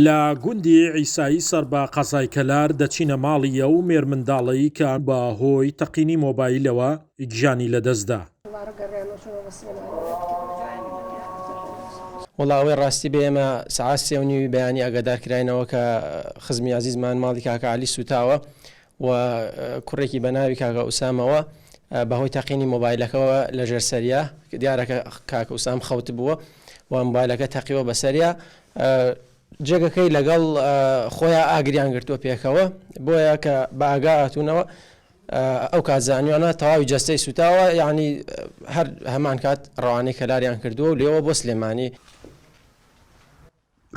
لە گوندی عیسایی سەر بە قەزای کەلار دەچینە ماڵیە و مێرمنداڵی کە بە هۆی تەقینی مۆبایلەوە گیانی لەدەستدا. وڵاوی ڕاستی بە ئێمە سعات 3:30 بەیانی ئاگادارکراینەوە کە خزمی عزیزمان ماڵی کاکە عەلی سوتاوە و کوڕێکی بە ناوی کاکە ئوسامەوە بەهۆی تەقینی مۆبایلەکەەوە لە ژێرسەریا دیارەکە کاکە ئوسام خەوت بووە و مۆبایلەکە تەقیوە بەسەریا جێگەکەی لەگەڵ خۆیان ئاگریان گرتووە پێکەوە بۆیە کە بە ئاگاتونەوە ئەو کاتزانیوانە تەواوی جەستەی سوتاوە یعنی هەر هەمان کات ڕەوانەی کەلاریان کردووە و لێوە بۆ سلێمانی.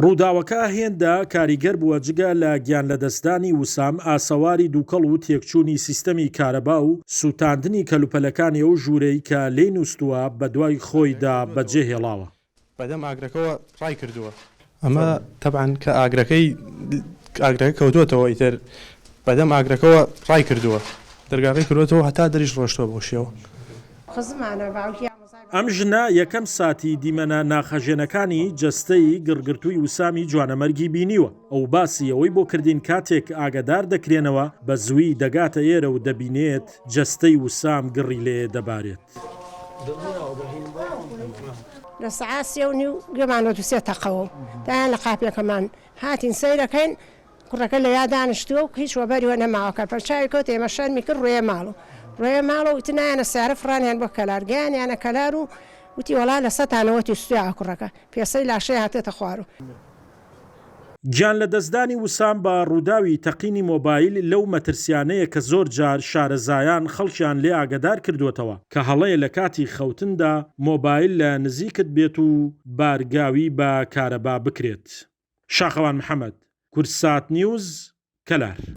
ڕووداوەکە هێندە کاریگەر بووە جگە لە گیان لەدەستدانی وسام ئاسەواری دووکەڵ و تێکچوونی سیستەمی کارەبا و سوتاندنی کەلوپەلەکانی ئەو ژوورەی کە لێی نووسووە بە دوای خۆیدا بەجێهێڵاوە. بەدەم ئاگرەکەەوە ڕای کردووە ئەمە تەبعاً کە ئاگرەکە کەوتووەتەوە ئیتر بەدەم ئاگرەکەەوە ڕای کردووە دەرگاکەی کردوەوە هەتا دەریش ڕۆشتەوە بۆ شێوە. ئەم ژنە یەکەم ساتی دیمەنە ناخەژێنەکانی جەستەی گڕگرتووی وسامی جوانەمەرگی بینیوە. ئەو باسی ئەوەی بۆ کردین کاتێک ئاگادار دەکرێنەوە بە زووی دەگاتە ئێرە و دەبینێت جەستەی وسام گڕی لێ دەبارێت. لە سەعات 3:30 گوێمانەوە سێ تەقەوە دایان لە قاپێکەمان هاتین سەیرەکەین کوڕەکە لە یا دانیشتووە و هیچ وەبەریوە نەماوەکە پەرچاوی کەوت ئێمە شەرمی کرد ڕێ ماڵە وتی نایەنە سیارە فڕانیان بۆ کەلار گەیانیانە کەلار و وتی وەڵا لە سەتانەوەتی سویا کوڕەکە پێسەی لاشەی هاتێتە خوارەوە. گیان لە دەستدانی وسام بە ڕووداوی تەقینی مۆبایل لەو مەترسیانەیە کە زۆر جار شارەزایان خەڵکیان لێ ئاگادار کردوێتەوە کە هەڵەیە لە کاتی خەوتندا مۆبایل لە نزیکت بێت و بارگاوی بە کارەبا بکرێت. شاخەوان محەممەد، کورسات نیوز، کەلار.